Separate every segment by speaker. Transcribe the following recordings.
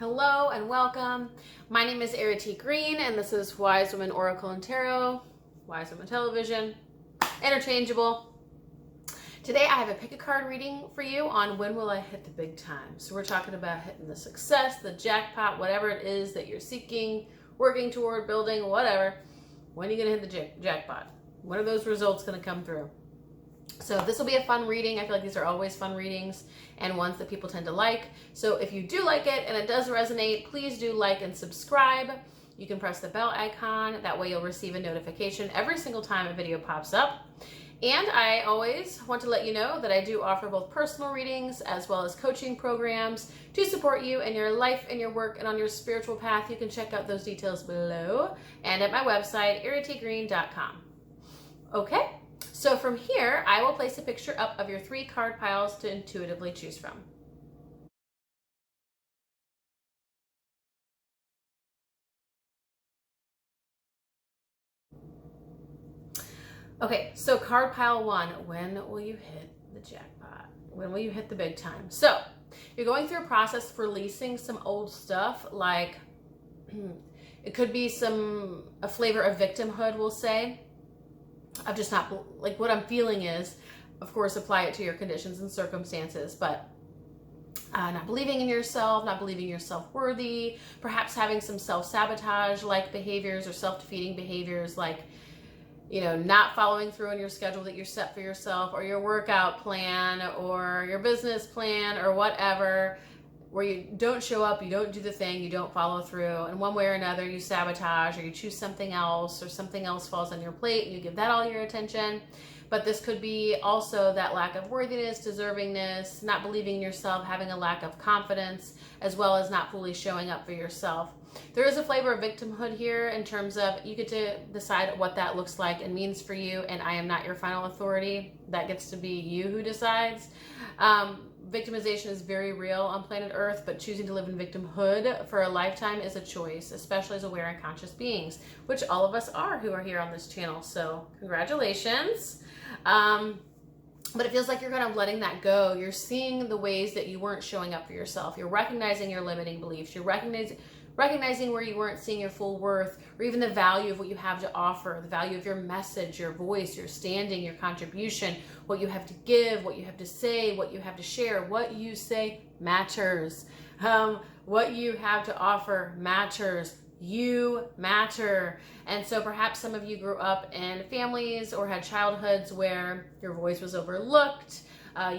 Speaker 1: Hello and welcome. My name is Errity Green and this is Wise Women Oracle and Tarot, Wise Women Television, interchangeable. Today I have a pick a card reading for you on when will I hit the big time. So we're talking about hitting the success, the jackpot, whatever it is that you're seeking, working toward, building, whatever. When are you going to hit the jackpot? When are those results going to come through? So this will be a fun reading. I feel like these are always fun readings and ones that people tend to like. So if you do like it and it does resonate, please do like and subscribe. You can press the bell icon. That way you'll receive a notification every single time a video pops up. And I always want to let you know that I do offer both personal readings as well as coaching programs to support you in your life, in your work, and on your spiritual path. You can check out those details below and at my website, erritygreen.com. Okay? So from here, I will place a picture up of your 3 card piles to intuitively choose from. Okay, so card pile 1, when will you hit the jackpot? When will you hit the big time? So you're going through a process of releasing some old stuff, like it could be a flavor of victimhood, we'll say. I've just not, like, what I'm feeling is, of course, apply it to your conditions and circumstances, but not believing in yourself, not believing you're self-worthy, perhaps having some self-sabotage-like behaviors or self-defeating behaviors, like, you know, not following through on your schedule that you set for yourself, or your workout plan, or your business plan, or whatever, where you don't show up, you don't do the thing, you don't follow through, and one way or another you sabotage, or you choose something else, or something else falls on your plate and you give that all your attention. But this could be also that lack of worthiness, deservingness, not believing in yourself, having a lack of confidence, as well as not fully showing up for yourself. There is a flavor of victimhood here in terms of you get to decide what that looks like and means for you, and I am not your final authority. That gets to be you who decides. Victimization is very real on planet Earth, but choosing to live in victimhood for a lifetime is a choice, especially as aware and conscious beings, which all of us are who are here on this channel. So congratulations. But it feels like you're kind of letting that go. You're seeing the ways that you weren't showing up for yourself. You're recognizing your limiting beliefs. You're recognizing where you weren't seeing your full worth, or even the value of what you have to offer, the value of your message, your voice, your standing, your contribution, what you have to give, what you have to say, what you have to share. What you say matters. What you have to offer matters. You matter. And so perhaps some of you grew up in families or had childhoods where your voice was overlooked.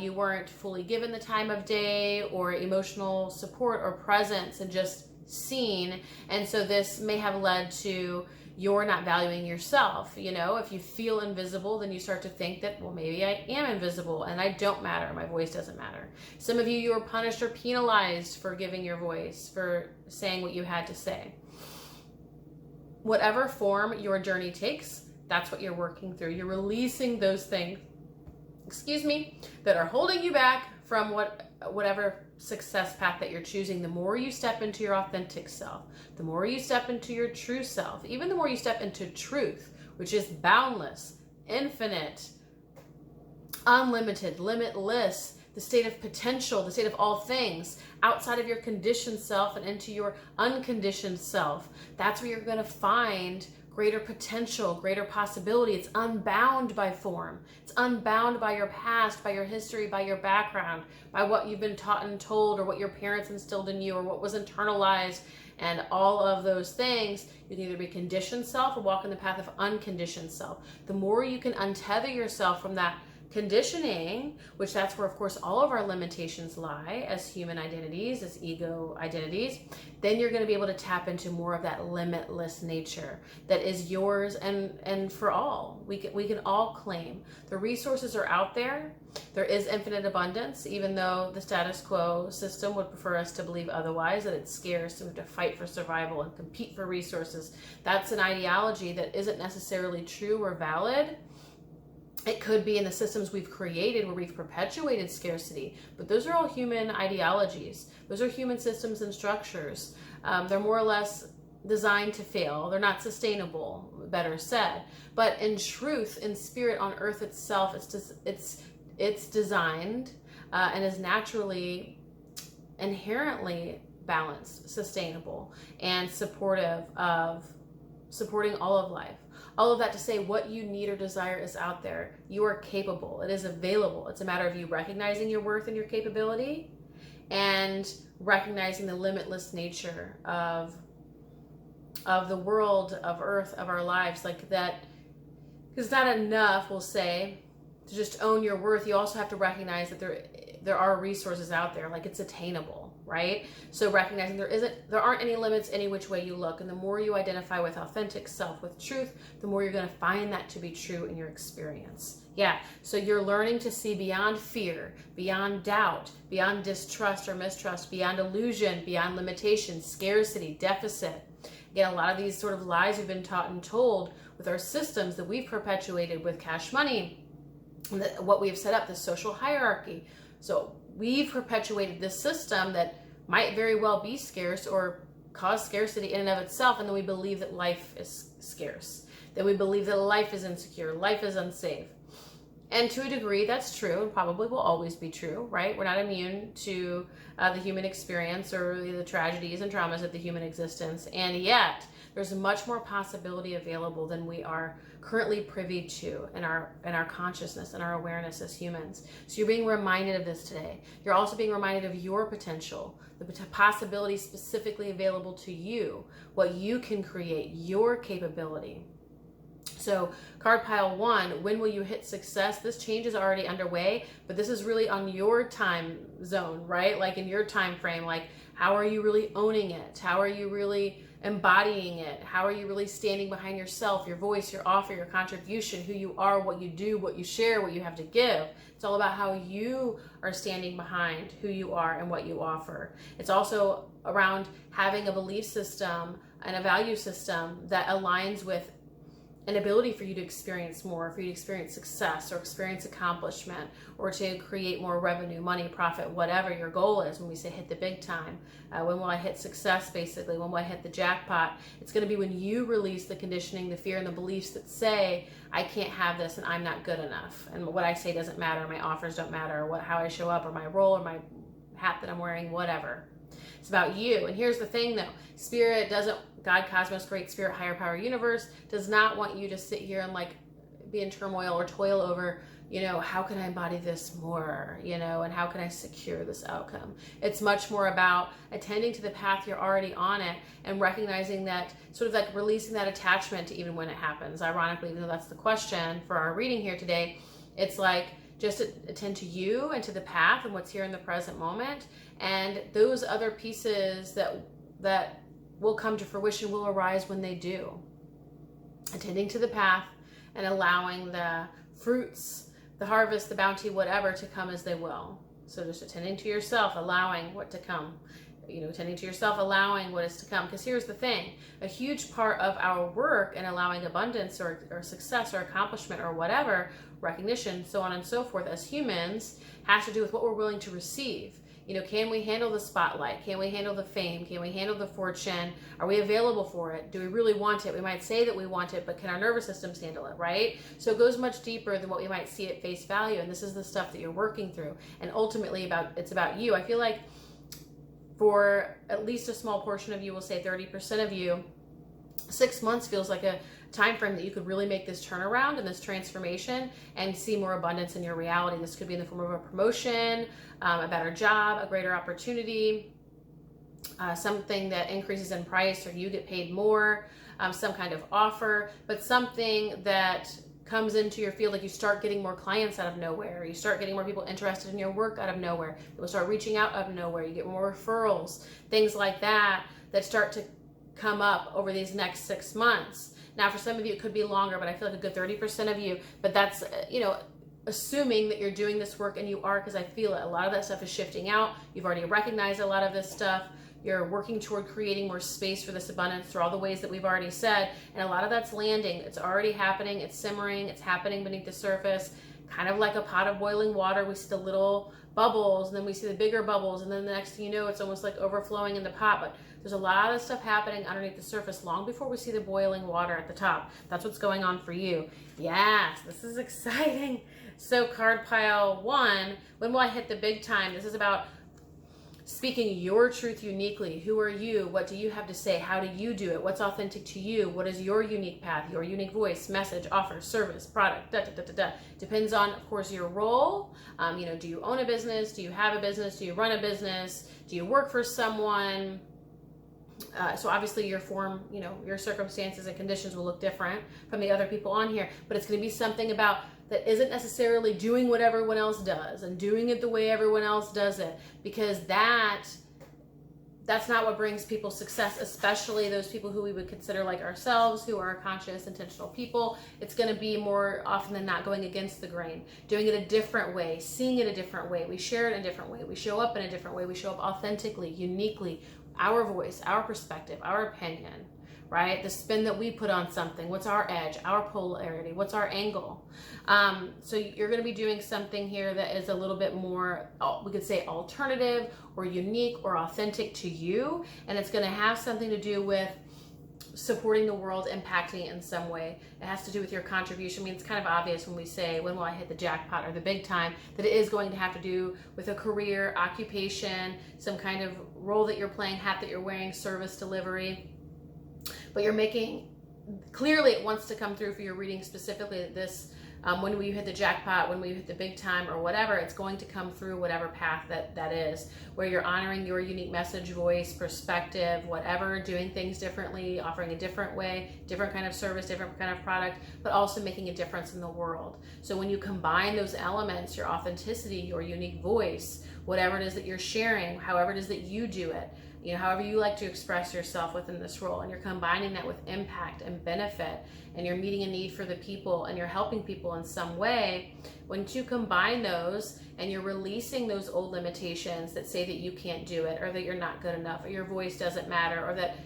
Speaker 1: You weren't fully given the time of day or emotional support or presence, and just seen. And so this may have led to you're not valuing yourself. You know, if you feel invisible, then you start to think that, well, maybe I am invisible and I don't matter. My voice doesn't matter. Some of you were punished or penalized for giving your voice, for saying what you had to say. Whatever form your journey takes, that's what you're working through. You're releasing those things, that are holding you back from whatever success path that you're choosing. The more you step into your authentic self, the more you step into your true self, even the more you step into truth, which is boundless, infinite, unlimited, limitless, the state of potential, the state of all things, outside of your conditioned self and into your unconditioned self. That's where you're going to find greater potential, greater possibility. It's unbound by form. It's unbound by your past, by your history, by your background, by what you've been taught and told, or what your parents instilled in you, or what was internalized, and all of those things. You can either be conditioned self or walk in the path of unconditioned self. The more you can untether yourself from that conditioning, which that's where, of course, all of our limitations lie as human identities, as ego identities, then you're going to be able to tap into more of that limitless nature that is yours and for all. We can all claim. The resources are out there. There is infinite abundance, even though the status quo system would prefer us to believe otherwise, that it's scarce, so we have to fight for survival and compete for resources. That's an ideology that isn't necessarily true or valid. It could be in the systems we've created where we've perpetuated scarcity, but those are all human ideologies. Those are human systems and structures. They're more or less designed to fail. They're not sustainable, better said. But in truth, in spirit, on earth itself, it's designed and is naturally, inherently balanced, sustainable, and supportive of supporting all of life. All of that to say what you need or desire is out there. You are capable. It is available. It's a matter of you recognizing your worth and your capability and recognizing the limitless nature of the world, of Earth, of our lives. Like that, because it's not enough, we'll say, to just own your worth. You also have to recognize that there are resources out there, like it's attainable, right? So recognizing there aren't any limits any which way you look. And the more you identify with authentic self, with truth, the more you're going to find that to be true in your experience. Yeah, so you're learning to see beyond fear, beyond doubt, beyond distrust or mistrust, beyond illusion, beyond limitation, scarcity, deficit. Again, a lot of these sort of lies we've been taught and told with our systems that we've perpetuated with cash money, what we've set up, the social hierarchy. So we've perpetuated this system that might very well be scarce or cause scarcity in and of itself, and then we believe that life is scarce. Then we believe that life is insecure, life is unsafe. And to a degree, that's true, and probably will always be true, right? We're not immune to the human experience or the tragedies and traumas of the human existence, and yet there's much more possibility available than we are currently privy to in our consciousness and our awareness as humans. So you're being reminded of this today. You're also being reminded of your potential, the possibility specifically available to you, what you can create, your capability. So card pile 1, when will you hit success? This change is already underway, but this is really on your time zone, right? Like in your time frame. Like, how are you really owning it? How are you really embodying it? How are you really standing behind yourself, your voice, your offer, your contribution, who you are, what you do, what you share, what you have to give? It's all about how you are standing behind who you are and what you offer. It's also around having a belief system and a value system that aligns with an ability for you to experience more, for you to experience success or experience accomplishment, or to create more revenue, money, profit, whatever your goal is. When we say hit the big time, when will I hit success, basically, when will I hit the jackpot? It's going to be when you release the conditioning, the fear, and the beliefs that say, I can't have this and I'm not good enough. And what I say doesn't matter, my offers don't matter, or how I show up, or my role, or my hat that I'm wearing, whatever. It's about you. And here's the thing though, Spirit doesn't, God, Cosmos, Great Spirit, Higher Power, Universe does not want you to sit here and like be in turmoil or toil over, how can I embody this more, and how can I secure this outcome? It's much more about attending to the path you're already on it and recognizing that, sort of like releasing that attachment to even when it happens. Ironically, even though that's the question for our reading here today, it's like, just attend to you and to the path and what's here in the present moment. And those other pieces that will come to fruition will arise when they do. Attending to the path and allowing the fruits, the harvest, the bounty, whatever, to come as they will. So just attending to yourself, allowing what to come. Attending to yourself, allowing what is to come. Because here's the thing, a huge part of our work in allowing abundance or success or accomplishment or whatever, recognition, so on and so forth, as humans, has to do with what we're willing to receive. Can we handle the spotlight? Can we handle the fame? Can we handle the fortune? Are we available for it? Do we really want it? We might say that we want it, but can our nervous systems handle it, right? So it goes much deeper than what we might see at face value. And this is the stuff that you're working through. And ultimately it's about you. I feel like for at least a small portion of you, we'll say 30% of you, 6 months feels like a time frame that you could really make this turnaround and this transformation and see more abundance in your reality. This could be in the form of a promotion, a better job, a greater opportunity, something that increases in price or you get paid more, some kind of offer, but something that comes into your field, like you start getting more clients out of nowhere, you start getting more people interested in your work out of nowhere, people start reaching out of nowhere, you get more referrals, things like that start to come up over these next 6 months. Now, for some of you, it could be longer, but I feel like a good 30% of you, but that's, assuming that you're doing this work, and you are, because I feel it. A lot of that stuff is shifting out. You've already recognized a lot of this stuff. You're working toward creating more space for this abundance through all the ways that we've already said, and a lot of that's landing. It's already happening. It's simmering. It's happening beneath the surface, kind of like a pot of boiling water. We see the little bubbles, and then we see the bigger bubbles, and then the next thing you know, it's almost like overflowing in the pot. But there's a lot of stuff happening underneath the surface long before we see the boiling water at the top. That's what's going on for you. Yes, this is exciting. So card pile 1, when will I hit the big time? This is about speaking your truth uniquely. Who are you? What do you have to say? How do you do it? What's authentic to you? What is your unique path, your unique voice, message, offer, service, product, Depends on, of course, your role. Do you own a business? Do you have a business? Do you run a business? Do you work for someone? So obviously your form, your circumstances and conditions will look different from the other people on here, but it's going to be something about that isn't necessarily doing what everyone else does and doing it the way everyone else does it, because that's not what brings people success, especially those people who we would consider like ourselves, who are conscious, intentional people. It's going to be more often than not going against the grain, doing it a different way, seeing it a different way. We share it in a different way. We show up in a different way. We show up authentically, uniquely, our voice, our perspective, our opinion, right? The spin that we put on something. What's our edge, our polarity? What's our angle? So you're going to be doing something here that is a little bit more, we could say alternative or unique or authentic to you. And it's going to have something to do with supporting the world, impacting it in some way. It has to do with your contribution. I mean, it's kind of obvious when we say, when will I hit the jackpot or the big time, that it is going to have to do with a career, occupation, some kind of role that you're playing, hat that you're wearing, service delivery. But you're making, clearly it wants to come through for your reading specifically this, when will you hit the jackpot, when will you hit the big time or whatever, it's going to come through whatever path that is, where you're honoring your unique message, voice, perspective, whatever, doing things differently, offering a different way, different kind of service, different kind of product, but also making a difference in the world. So when you combine those elements, your authenticity, your unique voice, whatever it is that you're sharing, however it is that you do it, however you like to express yourself within this role, and you're combining that with impact and benefit, and you're meeting a need for the people, and you're helping people in some way, once you combine those and you're releasing those old limitations that say that you can't do it, or that you're not good enough, or your voice doesn't matter, or that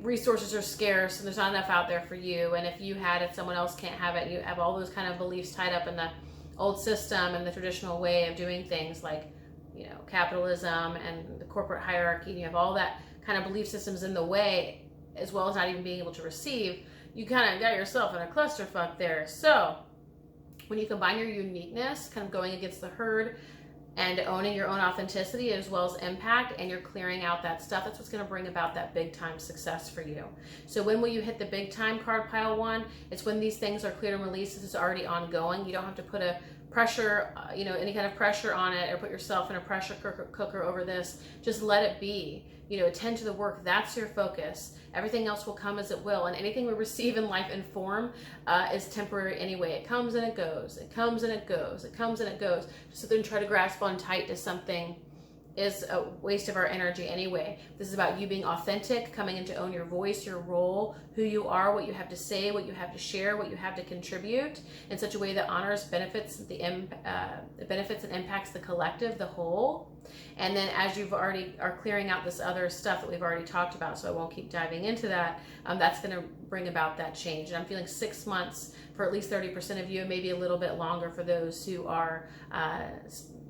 Speaker 1: resources are scarce and there's not enough out there for you, and if you had it, someone else can't have it, you have all those kind of beliefs tied up in the old system and the traditional way of doing things, like capitalism and the corporate hierarchy, and you have all that kind of belief systems in the way, as well as not even being able to receive, you kind of got yourself in a clusterfuck there. So when you combine your uniqueness, kind of going against the herd and owning your own authenticity as well as impact, and you're clearing out that stuff, that's what's going to bring about that big time success for you. So when will you hit the big time, card pile 1? It's when these things are cleared and released. This is already ongoing. You don't have to put a pressure, any kind of pressure on it, or put yourself in a pressure cooker over this. Just let it be. Attend to the work. That's your focus. Everything else will come as it will. And anything we receive in life in form is temporary anyway. It comes and it goes. It comes and it goes. It comes and it goes. Just sit there and try to grasp on tight to something is a waste of our energy anyway. This is about you being authentic, coming in to own your voice, your role, who you are, what you have to say, what you have to share, what you have to contribute in such a way that honors, benefits benefits and impacts the collective, the whole. And then as you've already are clearing out this other stuff that we've already talked about, so I won't keep diving into that, that's going to bring about that change. And I'm feeling 6 months for at least 30% of you, maybe a little bit longer for those who are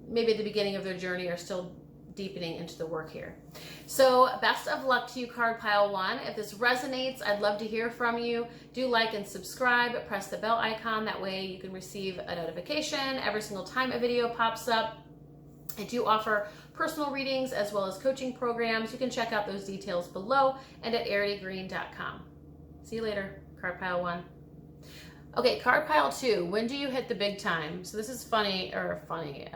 Speaker 1: maybe at the beginning of their journey or still deepening into the work here. So best of luck to you, card pile 1. If this resonates, I'd love to hear from you. Do like and subscribe, press the bell icon, that way you can receive a notification every single time a video pops up. I do offer personal readings as well as coaching programs. You can check out those details below and at erritygreen.com. See you later, card pile 1. Okay, card pile 2, when do you hit the big time? So this is funny, I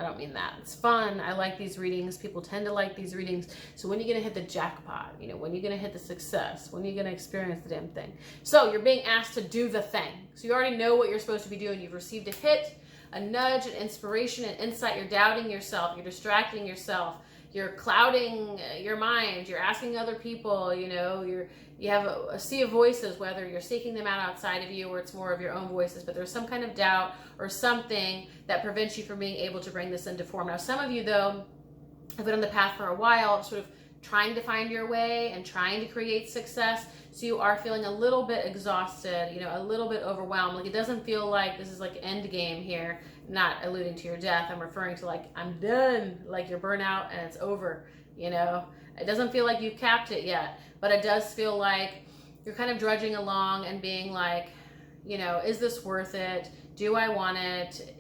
Speaker 1: don't mean that. It's fun. I like these readings. People tend to like these readings. So when are you going to hit the jackpot? When are you going to hit the success? When are you going to experience the damn thing? So you're being asked to do the thing. So you already know what you're supposed to be doing. You've received a hit, a nudge, an inspiration, an insight. You're doubting yourself. You're distracting yourself. You're clouding your mind. You're asking other people, you have a sea of voices, whether you're seeking them out outside of you or it's more of your own voices, but there's some kind of doubt or something that prevents you from being able to bring this into form. Now, some of you, though, have been on the path for a while, sort of trying to find your way and trying to create success. So you are feeling a little bit exhausted, a little bit overwhelmed. Like, it doesn't feel like this is like end game here. Not alluding to your death. I'm referring to like, I'm done, like you're burnout and it's over, It doesn't feel like you've capped it yet, but it does feel like you're kind of drudging along and being like, is this worth it? Do I want it?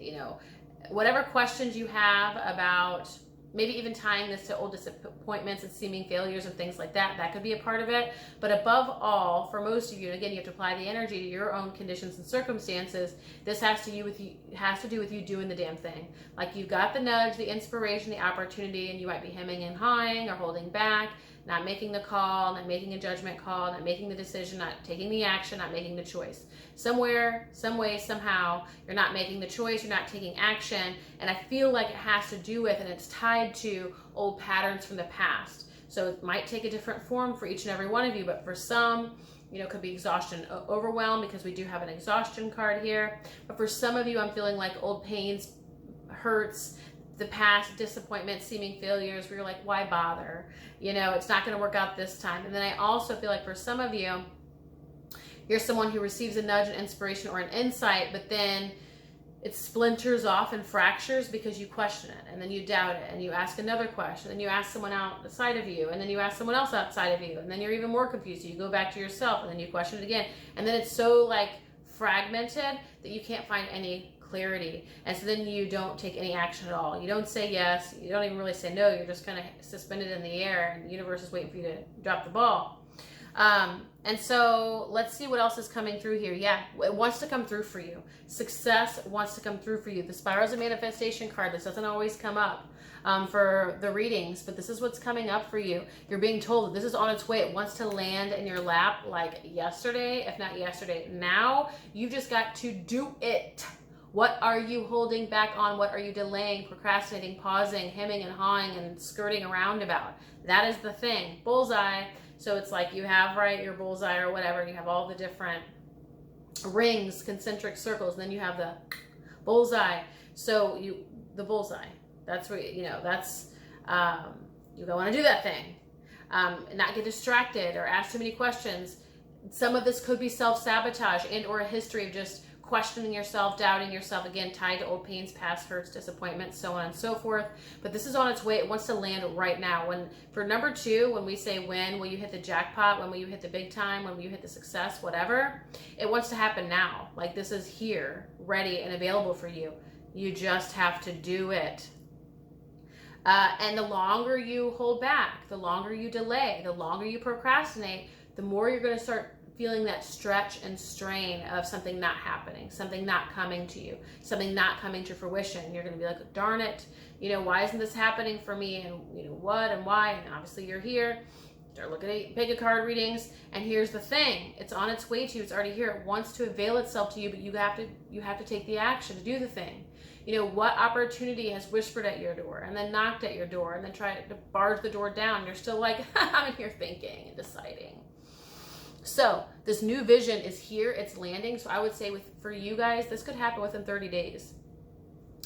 Speaker 1: Whatever questions you have about, maybe even tying this to old disappointments and seeming failures and things like that. That could be a part of it. But above all, for most of you, and again, you have to apply the energy to your own conditions and circumstances. This has to do with you doing the damn thing. Like, you've got the nudge, the inspiration, the opportunity, and you might be hemming and hawing or holding back, not making the call, not making a judgment call, not making the decision, not taking the action, not making the choice. Somewhere, some way, somehow, you're not making the choice, you're not taking action, and I feel like it has to do with, and it's tied to old patterns from the past. So it might take a different form for each and every one of you, but for some, you know, it could be exhaustion, overwhelm, because we do have an exhaustion card here. But for some of you, I'm feeling like old pains, hurts, the past disappointments, seeming failures, where you're like, why bother? You know, it's not going to work out this time. And then I also feel like for some of you, you're someone who receives a nudge, an inspiration, or an insight, but then it splinters off and fractures because you question it, and then you doubt it, and you ask another question, and you ask someone outside of you, and then you ask someone else outside of you, and then you're even more confused. So you go back to yourself, and then you question it again, and then it's so like fragmented that you can't find any clarity, and so then you don't take any action at all. You don't say yes, you don't even really say no, you're just kind of suspended in the air, and the universe is waiting for you to drop the ball. And so let's see what else is coming through here. Yeah, it wants to come through for you. Success wants to come through for you. The Spirals of Manifestation card, this doesn't always come up for the readings, but this is what's coming up for you. You're being told that this is on its way. It wants to land in your lap like yesterday, if not yesterday. Now, you've just got to do it. What are you holding back on? What are you delaying, procrastinating, pausing, hemming and hawing and skirting around about? That is the thing. Bullseye. So it's like you have, right, your bullseye or whatever, and you have all the different rings, concentric circles, and then you have the bullseye. So the bullseye, that's where, you know, that's, you don't want to do that thing. Not get distracted or ask too many questions. Some of this could be self-sabotage and or a history of just questioning yourself, doubting yourself, again, tied to old pains, past hurts, disappointments, so on and so forth. But this is on its way. It wants to land right now. For number 2, when we say when will you hit the jackpot, when will you hit the big time, when will you hit the success, whatever, it wants to happen now. Like, this is here, ready and available for you. You just have to do it. And the longer you hold back, the longer you delay, the longer you procrastinate, the more you're going to start feeling that stretch and strain of something not happening, something not coming to you, something not coming to fruition. You're going to be like, darn it, you know, why isn't this happening for me? And, you know, what and why? And obviously you're here. Start looking at pick a card readings. And here's the thing. It's on its way to you. It's already here. It wants to avail itself to you, but you have to take the action to do the thing. You know, what opportunity has whispered at your door and then knocked at your door and then tried to barge the door down? You're still like, I'm in here thinking and deciding. So this new vision is here, it's landing. So I would say for you guys, this could happen within 30 days.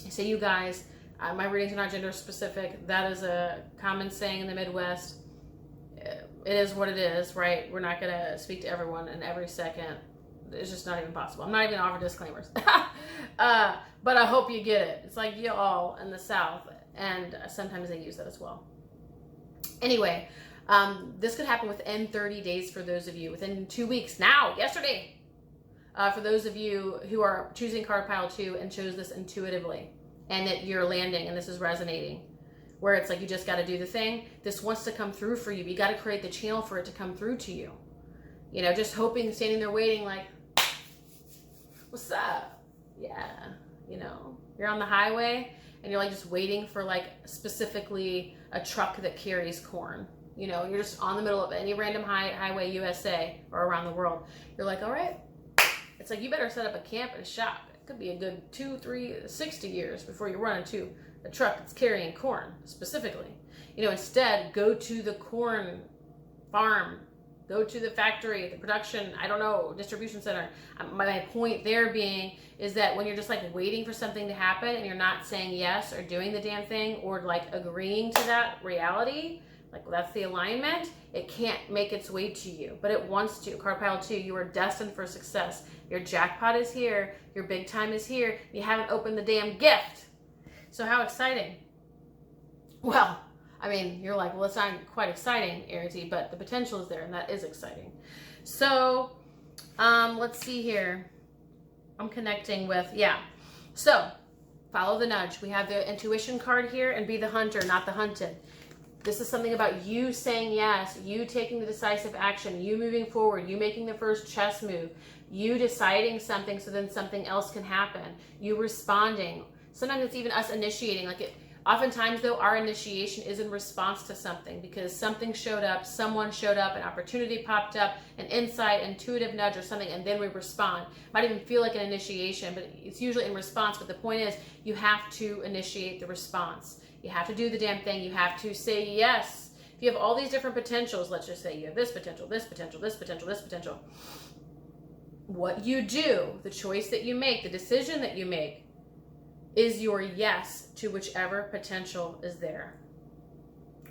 Speaker 1: I say you guys, my readings are not gender specific. That is a common saying in the Midwest. It is what it is, right? We're not going to speak to everyone in every second. It's just not even possible. I'm not even going to offer disclaimers. But I hope you get it. It's like y'all in the South, and sometimes they use that as well. Anyway, this could happen within 30 days for those of you, within 2 weeks, now, yesterday. For those of you who are choosing card pile 2 and chose this intuitively, and that you're landing and this is resonating, where it's like you just got to do the thing. This wants to come through for you, but you got to create the channel for it to come through to you. You know, just hoping, standing there waiting like, what's up? Yeah, you know, you're on the highway and you're like just waiting for like specifically a truck that carries corn. You know, you're just on the middle of any random highway USA or around the world. You're like, all right. It's like, you better set up a camp and shop. It could be a good 2, 3, 60 years before you run into a truck that's carrying corn specifically. You know, instead, go to the corn farm, go to the factory, the production, I don't know, distribution center. My point there being is that when you're just like waiting for something to happen and you're not saying yes or doing the damn thing or like agreeing to that reality, like that's the alignment, it can't make its way to you, but it wants to. Card pile 2, you are destined for success. Your jackpot is here. Your big time is here. You haven't opened the damn gift. So how exciting. Well, I mean, you're like, well, it's not quite exciting, Errity, but the potential is there, and that is exciting. So let's see here. I'm connecting with, yeah. So Follow the nudge. We have the intuition card here, and be the hunter, not the hunted. This is something about you saying yes, you taking the decisive action, you moving forward, you making the first chess move, you deciding something so then something else can happen, you responding. Sometimes it's even us initiating. Oftentimes, though, our initiation is in response to something, because something showed up, someone showed up, an opportunity popped up, an insight, intuitive nudge or something, and then we respond. Might even feel like an initiation, but it's usually in response. But the point is, you have to initiate the response. You have to do the damn thing. You have to say yes. If you have all these different potentials, let's just say you have this potential, this potential, this potential, this potential. What you do, the choice that you make, the decision that you make, is your yes to whichever potential is there.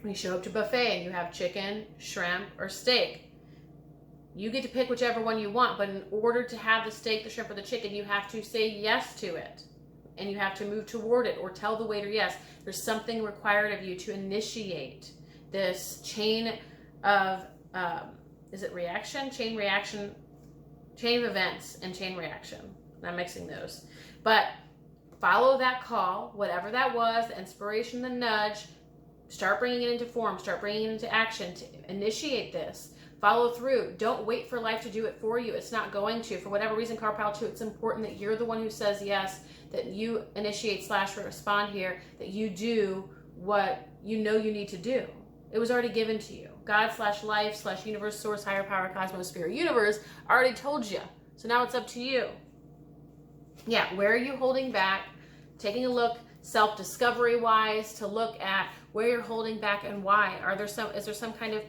Speaker 1: When you show up to buffet and you have chicken, shrimp, or steak, you get to pick whichever one you want, but in order to have the steak, the shrimp, or the chicken, you have to say yes to it. And you have to move toward it or tell the waiter yes. There's something required of you to initiate this chain of, is it reaction? Chain reaction, chain of events and chain reaction. I'm mixing those. But follow that call, whatever that was, the inspiration, the nudge. Start bringing it into form. Start bringing it into action to initiate this. Follow through. Don't wait for life to do it for you. It's not going to. For whatever reason, card pile 2, it's important that you're the one who says yes, that you initiate / respond here, that you do what you know you need to do. It was already given to you. God / life / universe, source, higher power, cosmos, spirit, universe already told you. So now it's up to you. Yeah, where are you holding back? Taking a look self-discovery wise to look at where you're holding back and why. Is there some kind of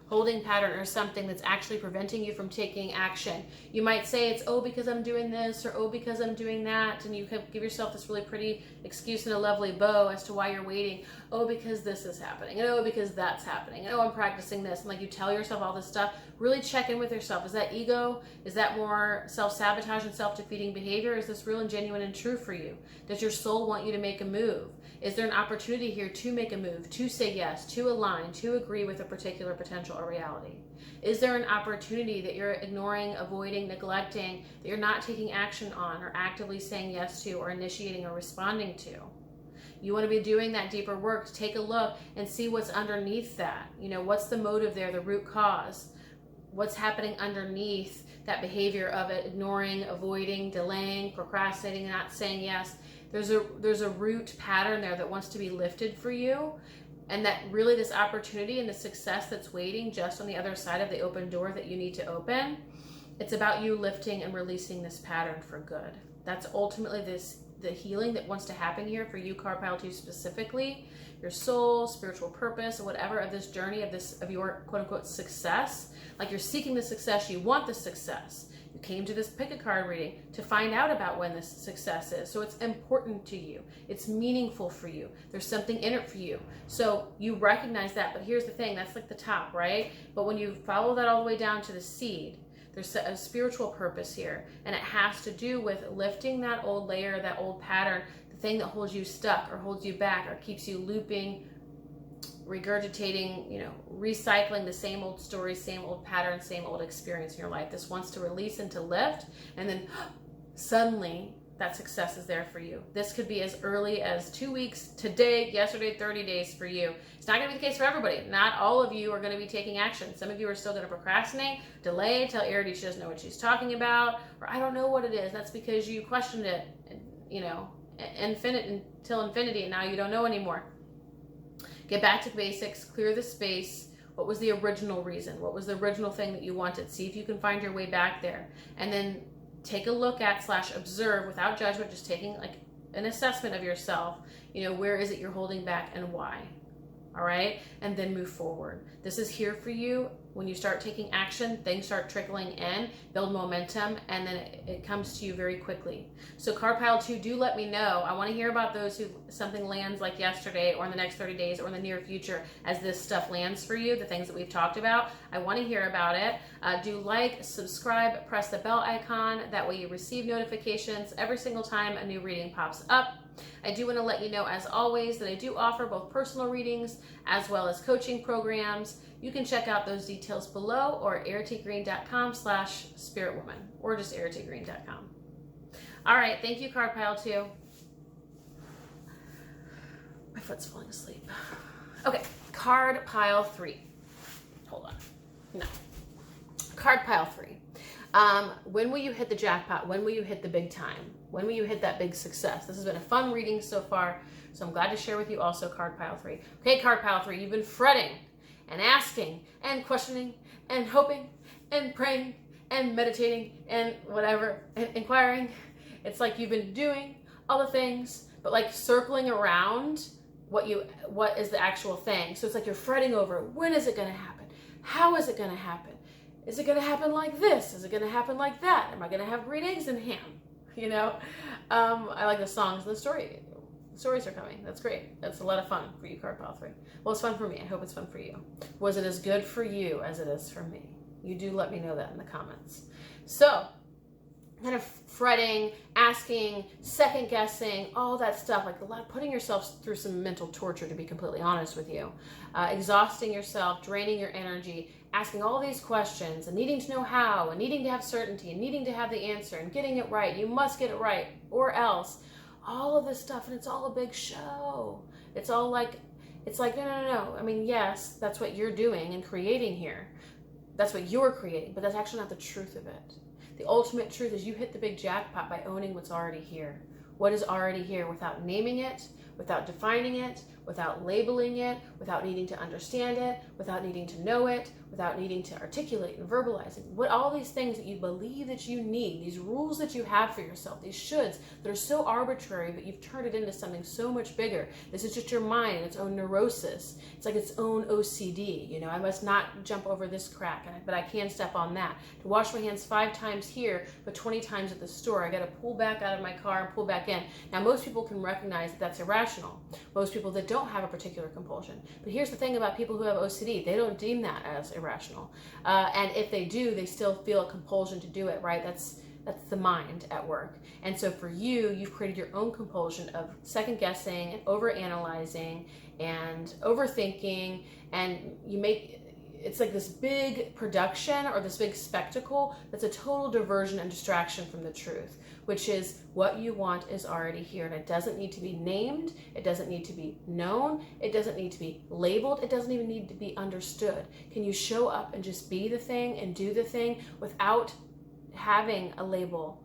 Speaker 1: holding pattern or something that's actually preventing you from taking action? You might say it's, oh, because I'm doing this, or oh, because I'm doing that, and you can give yourself this really pretty excuse and a lovely bow as to why you're waiting. Oh, because this is happening, and oh, because that's happening, and oh, I'm practicing this, and you tell yourself all this stuff. Really check in with yourself. Is that ego? Is that more self-sabotage and self-defeating behavior? Is this real and genuine and true for you? Does your soul want you to make a move? Is there an opportunity here to make a move, to say yes, to align, to agree with a particular potential or reality? Is there an opportunity that you're ignoring, avoiding, neglecting, that you're not taking action on or actively saying yes to or initiating or responding to? You want to be doing that deeper work. Take a look and see what's underneath that. What's the motive there, the root cause? What's happening underneath that behavior of it, ignoring, avoiding, delaying, procrastinating, not saying yes? There's a root pattern there that wants to be lifted for you, and that really this opportunity and the success that's waiting just on the other side of the open door that you need to open, it's about you lifting and releasing this pattern for good. That's ultimately the healing that wants to happen here for you, card pile 2 specifically, your soul, spiritual purpose, or whatever of this journey of your quote unquote success. Like you're seeking the success, you want the success. You came to this pick a card reading to find out about when this success is. So it's important to you. It's meaningful for you. There's something in it for you. So you recognize that, but here's the thing, that's like the top, right? But when you follow that all the way down to the seed, there's a spiritual purpose here, and it has to do with lifting that old layer, that old pattern, the thing that holds you stuck or holds you back or keeps you looping, regurgitating, recycling the same old stories, same old patterns, same old experience in your life. This wants to release and to lift, and then suddenly that success is there for you. This could be as early as 2 weeks, today, yesterday, 30 days for you. It's not going to be the case for everybody. Not all of you are going to be taking action. Some of you are still going to procrastinate, delay, tell Errity she doesn't know what she's talking about, or I don't know what it is. That's because you questioned it, until infinity, and now you don't know anymore. Get back to basics, clear the space. What was the original reason? What was the original thing that you wanted? See if you can find your way back there. And then take a look at / observe without judgment, just taking like an assessment of yourself. Where is it you're holding back and why? All right? And then move forward. This is here for you. When you start taking action, things start trickling in, build momentum, and then it comes to you very quickly. So card pile 2, do let me know. I want to hear about those who something lands like yesterday or in the next 30 days or in the near future as this stuff lands for you, the things that we've talked about. I want to hear about it. Do like, subscribe, press the bell icon. That way you receive notifications every single time a new reading pops up. I do want to let you know, as always, that I do offer both personal readings as well as coaching programs. You can check out those details below, or erritygreen.com/spiritwoman, or just erritygreen.com. All right, thank you, card pile 2. My foot's falling asleep. Okay, card pile 3. Hold on. No. Card pile 3. When will you hit the jackpot? When will you hit the big time? When will you hit that big success? This has been a fun reading so far, so I'm glad to share with you also card pile 3. Okay, card pile 3, you've been fretting and asking and questioning and hoping and praying and meditating and whatever and inquiring. It's like you've been doing all the things, but like circling around what is the actual thing. So it's like you're fretting over, when is it going to happen? How is it going to happen? Is it going to happen like this? Is it going to happen like that? Am I going to have green eggs and ham? You know, I like the songs and the stories are coming. That's great. That's a lot of fun for you, card pile 3. Well, it's fun for me. I hope it's fun for you. Was it as good for you as it is for me? You do let me know that in the comments. So, kind of fretting, asking, second guessing, all that stuff, like putting yourself through some mental torture, to be completely honest with you, exhausting yourself, draining your energy, asking all these questions and needing to know how and needing to have certainty and needing to have the answer and getting it right. You must get it right or else. All of this stuff, and it's all a big show. It's all like, no. I mean, yes, that's what you're doing and creating here. That's what you're creating, but that's actually not the truth of it. The ultimate truth is you hit the big jackpot by owning what's already here. What is already here without naming it, without defining it, without labeling it, without needing to understand it, without needing to know it, without needing to articulate and verbalizing. What all these things that you believe that you need, these rules that you have for yourself, these shoulds that are so arbitrary, but you've turned it into something so much bigger. This is just your mind and its own neurosis. It's like its own OCD. You know, I must not jump over this crack, but I can step on that. To wash my hands 5 times here, but 20 times at the store. I got to pull back out of my car and pull back in. Now, most people can recognize that that's irrational. Most people that don't have a particular compulsion. But here's the thing about people who have OCD. They don't deem that as irrational. And if they do, they still feel a compulsion to do it, right? That's the mind at work. And so for you, you've created your own compulsion of second guessing and overanalyzing and overthinking, and it's like this big production or this big spectacle that's a total diversion and distraction from the truth, which is what you want is already here. And it doesn't need to be named. It doesn't need to be known. It doesn't need to be labeled. It doesn't even need to be understood. Can you show up and just be the thing and do the thing without having a label,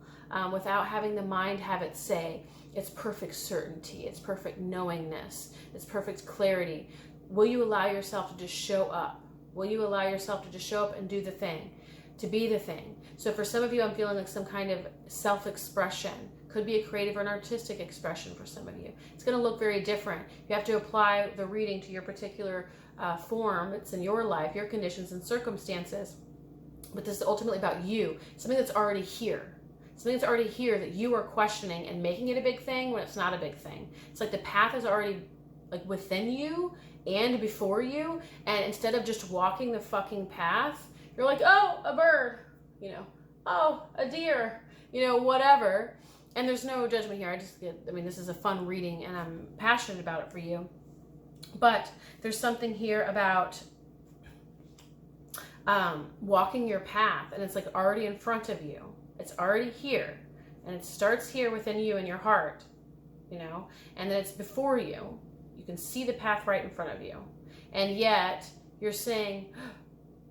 Speaker 1: without having the mind have it say? It's perfect certainty. It's perfect knowingness. It's perfect clarity. Will you allow yourself to just show up? Will you allow yourself to just show up and do the thing, to be the thing? So for some of you, I'm feeling like some kind of self-expression. Could be a creative or an artistic expression for some of you. It's going to look very different. You have to apply the reading to your particular form that's in your life, your conditions and circumstances. But this is ultimately about you, something that's already here. Something that's already here that you are questioning and making it a big thing when it's not a big thing. It's like the path is already like within you and before you, and instead of just walking the fucking path, you're like, oh, a bird, you know, oh, a deer, you know, whatever. And there's no judgment here. This is a fun reading and I'm passionate about it for you. But there's something here about walking your path, and it's like already in front of you. It's already here, and it starts here within you in your heart, you know, and then it's before you. You can see the path right in front of you. And yet you're saying,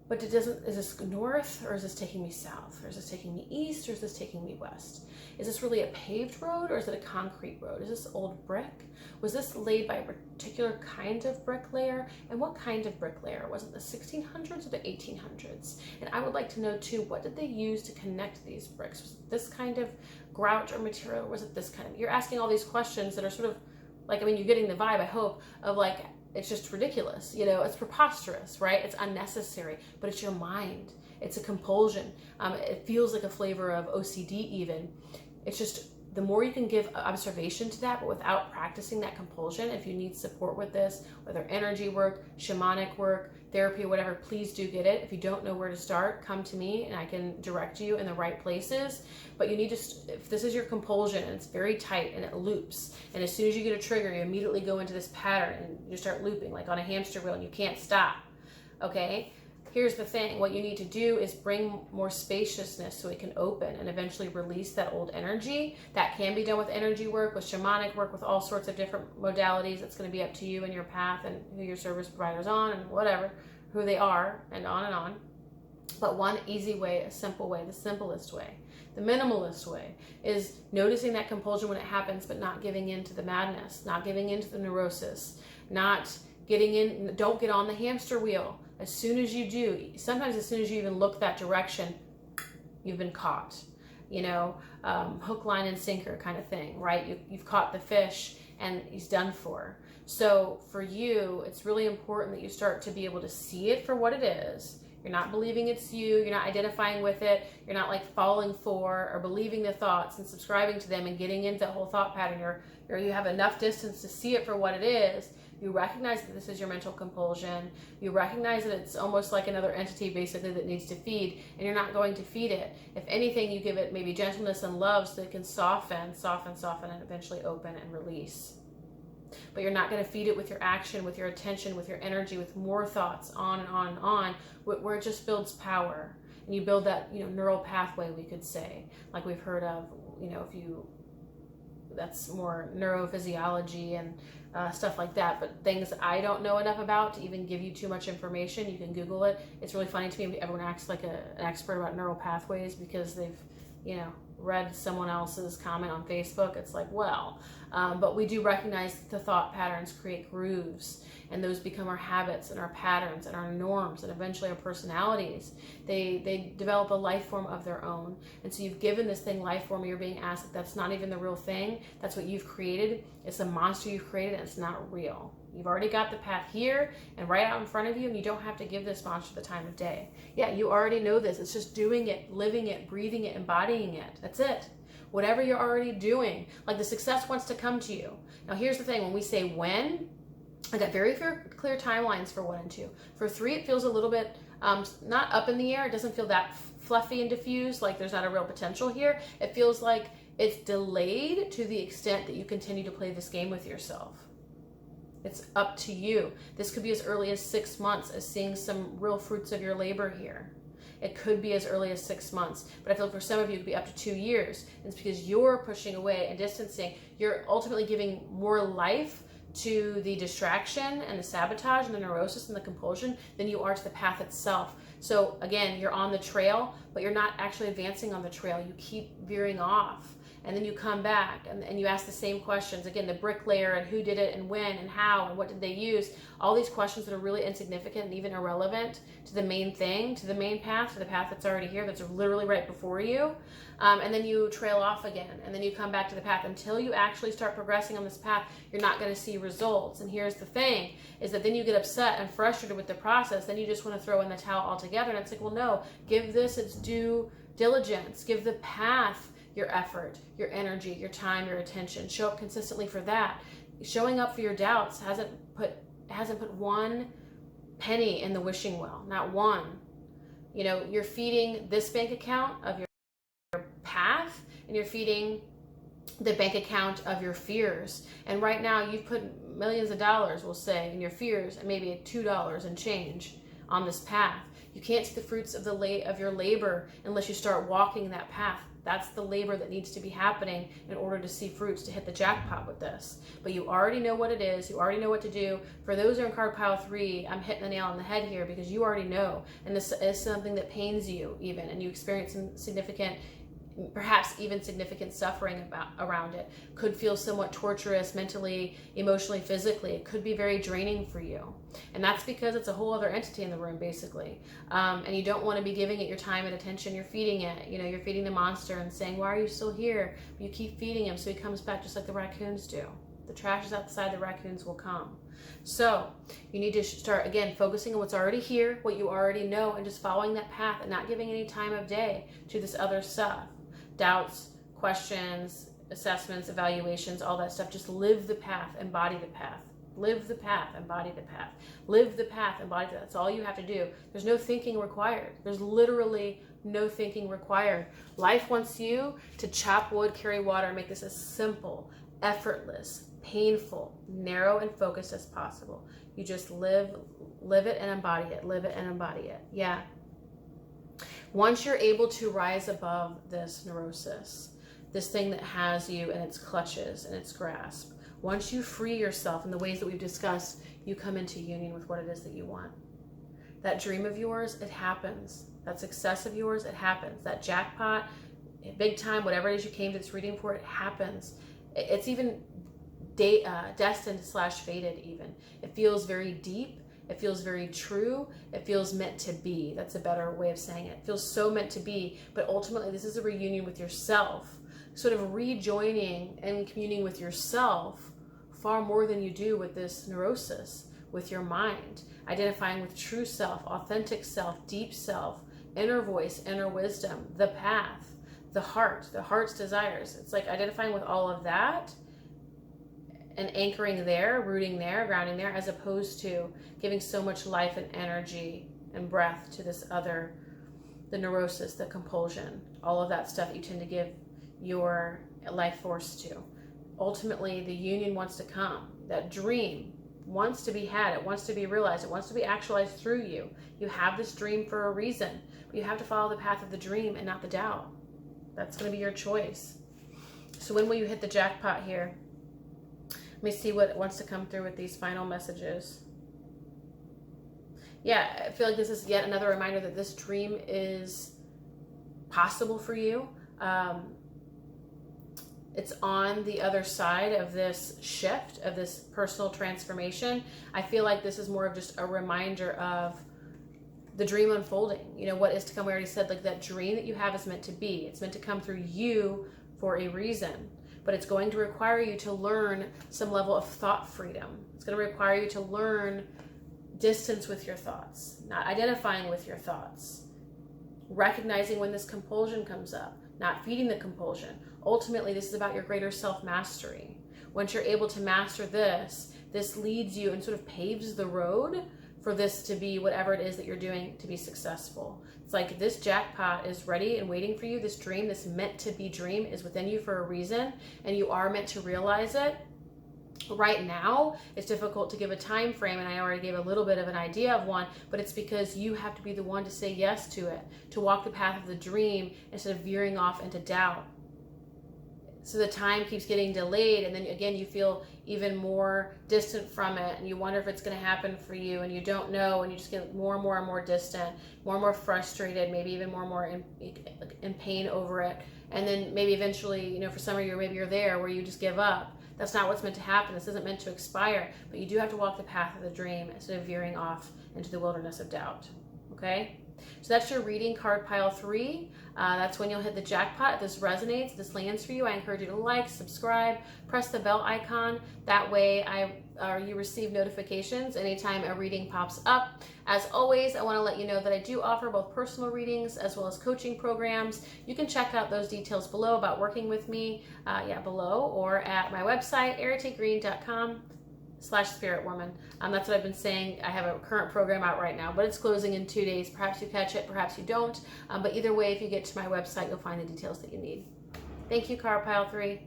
Speaker 1: but is this north, or is this taking me south? Or is this taking me east, or is this taking me west? Is this really a paved road, or is it a concrete road? Is this old brick? Was this laid by a particular kind of bricklayer? And what kind of bricklayer? Was it the 1600s or the 1800s? And I would like to know too, what did they use to connect these bricks? Was it this kind of grout or material, or was it this kind of? You're asking all these questions that are sort of like, you're getting the vibe, I hope, of like, it's just ridiculous, you know, it's preposterous, right? It's unnecessary, but it's your mind. It's a compulsion. It feels like a flavor of OCD even. It's just, the more you can give observation to that, but without practicing that compulsion, if you need support with this, whether energy work, shamanic work, therapy, whatever, please do get it. If you don't know where to start, come to me and I can direct you in the right places. But you need to, if this is your compulsion and it's very tight and it loops, and as soon as you get a trigger, you immediately go into this pattern and you start looping like on a hamster wheel and you can't stop, okay? here's the thing. What you need to do is bring more spaciousness so it can open and eventually release that old energy. That can be done with energy work, with shamanic work, with all sorts of different modalities. It's going to be up to you and your path and who your service provider's on and whatever, who they are, and on and on. But one easy way, a simple way, the simplest way, the minimalist way is noticing that compulsion when it happens, but not giving in to the madness, not giving in to the neurosis, not getting in, don't get on the hamster wheel. As soon as you do, sometimes as soon as you even look that direction, you've been caught, you know, hook, line, and sinker kind of thing, right? You've caught the fish and he's done for. So for you, it's really important that you start to be able to see it for what it is. You're not believing it's you. You're not identifying with it. You're not like falling for or believing the thoughts and subscribing to them and getting into that whole thought pattern. You have enough distance to see it for what it is. You recognize that this is your mental compulsion. You recognize that it's almost like another entity basically that needs to feed, and you're not going to feed it. If anything, you give it maybe gentleness and love so it can soften, and eventually open and release. But you're not going to feed it with your action, with your attention, with your energy, with more thoughts, on and on and on, where it just builds power. And you build that, you know, neural pathway, we could say, like we've heard of, you know, that's more neurophysiology and stuff like that, but things I don't know enough about to even give you too much information. You can Google it. It's really funny to me when everyone acts like an expert about neural pathways because they've, you know, read someone else's comment on Facebook. It's like, well, but we do recognize the thought patterns create grooves, and those become our habits and our patterns and our norms and eventually our personalities. They develop a life form of their own. And so you've given this thing life form, you're being asked that that's not even the real thing. That's what you've created. It's a monster you've created, and it's not real. You've already got the path here and right out in front of you, and you don't have to give this monster the time of day. Yeah, you already know this. It's just doing it, living it, breathing it, embodying it. That's it. Whatever you're already doing, like the success wants to come to you. Now, here's the thing. When we say when, I got very clear timelines for 1 and 2. For 3, it feels a little bit not up in the air. It doesn't feel that fluffy and diffused, like there's not a real potential here. It feels like it's delayed to the extent that you continue to play this game with yourself. It's up to you. This could be as early as 6 months as seeing some real fruits of your labor here. It could be as early as 6 months, but I feel for some of you it could be up to 2 years. And it's because you're pushing away and distancing. You're ultimately giving more life to the distraction and the sabotage and the neurosis and the compulsion than you are to the path itself. So again, you're on the trail, but you're not actually advancing on the trail. You keep veering off. And then you come back and you ask the same questions. Again, the bricklayer and who did it and when and how and what did they use. All these questions that are really insignificant and even irrelevant to the main thing, to the main path, to the path that's already here, that's literally right before you. And then you trail off again. And then you come back to the path. Until you actually start progressing on this path, you're not going to see results. And here's the thing, is that then you get upset and frustrated with the process. Then you just want to throw in the towel altogether. And it's like, well, no, give this its due diligence. Give the path your effort, your energy, your time, your attention. Show up consistently for that. Showing up for your doubts hasn't put one penny in the wishing well, not one. You know, you're feeding this bank account of your path, and you're feeding the bank account of your fears. And right now you've put millions of dollars, we'll say, in your fears, and maybe $2 and change on this path. You can't see the fruits of your labor unless you start walking that path. That's the labor that needs to be happening in order to see fruits, to hit the jackpot with this. But you already know what it is. You already know what to do. For those who are in card pile 3, I'm hitting the nail on the head here because you already know. And this is something that pains you even, and you experience some significant, perhaps even significant suffering around it. Could feel somewhat torturous mentally, emotionally, physically. It could be very draining for you. And that's because it's a whole other entity in the room, basically. And you don't want to be giving it your time and attention. You're feeding it. You know, you're feeding the monster and saying, why are you still here? But you keep feeding him so he comes back just like the raccoons do. The trash is outside, the raccoons will come. So you need to start, again, focusing on what's already here, what you already know, and just following that path and not giving any time of day to this other stuff. Doubts, questions, assessments, evaluations, all that stuff. Just live the path, embody the path. Live the path, embody the path. Live the path, embody the path. That's all you have to do. There's no thinking required. There's literally no thinking required. Life wants you to chop wood, carry water, and make this a simple, effortless, painful, narrow and focused as possible. You just live it and embody it, live it and embody it. Yeah. Once you're able to rise above this neurosis, this thing that has you in its clutches and its grasp, once you free yourself in the ways that we've discussed, you come into union with what it is that you want. That dream of yours, it happens. That success of yours, it happens. That jackpot, big time, whatever it is you came to this reading for, it happens. It's even destined / fated even. It feels very deep. It feels very true. It feels meant to be. That's a better way of saying it. It feels so meant to be, but ultimately this is a reunion with yourself, sort of rejoining and communing with yourself far more than you do with this neurosis, with your mind, identifying with true self, authentic self, deep self, inner voice, inner wisdom, the path, the heart's desires. It's like identifying with all of that and anchoring there, rooting there, grounding there, as opposed to giving so much life and energy and breath to this other, the neurosis, the compulsion, all of that stuff that you tend to give your life force to. Ultimately, the union wants to come. That dream wants to be had. It wants to be realized. It wants to be actualized through you. You have this dream for a reason, but you have to follow the path of the dream and not the doubt. That's going to be your choice. So when will you hit the jackpot here? Let me see what wants to come through with these final messages. Yeah, I feel like this is yet another reminder that this dream is possible for you. It's on the other side of this shift, of this personal transformation. I feel like this is more of just a reminder of the dream unfolding. You know, what is to come. We already said, like, that dream that you have is meant to be. It's meant to come through you for a reason. But it's going to require you to learn some level of thought freedom. It's going to require you to learn distance with your thoughts, not identifying with your thoughts, recognizing when this compulsion comes up, not feeding the compulsion. Ultimately, this is about your greater self-mastery. Once you're able to master this, this leads you and sort of paves the road for this to be whatever it is that you're doing to be successful. It's like this jackpot is ready and waiting for you. This dream, this meant to be dream, is within you for a reason, and you are meant to realize it. Right now, it's difficult to give a time frame, and I already gave a little bit of an idea of one, but it's because you have to be the one to say yes to it, to walk the path of the dream instead of veering off into doubt. So the time keeps getting delayed, and then again you feel even more distant from it, and you wonder if it's going to happen for you, and you don't know, and you just get more and more and more distant, more and more frustrated, maybe even more and more in pain over it. And then maybe eventually, you know, for some of you, maybe you're there where you just give up. That's not what's meant to happen. This isn't meant to expire, but you do have to walk the path of the dream instead of veering off into the wilderness of doubt. Okay? So that's your reading, card pile 3. That's when you'll hit the jackpot. If this resonates, this lands for you, I encourage you to like, subscribe, press the bell icon. That way you receive notifications anytime a reading pops up. As always, I want to let you know that I do offer both personal readings as well as coaching programs. You can check out those details below about working with me, below, or at my website, erritygreen.com/spiritwoman. That's what I've been saying. I have a current program out right now, but it's closing in 2 days. Perhaps you catch it, perhaps you don't. But either way, if you get to my website, you'll find the details that you need. Thank you, card pile 3.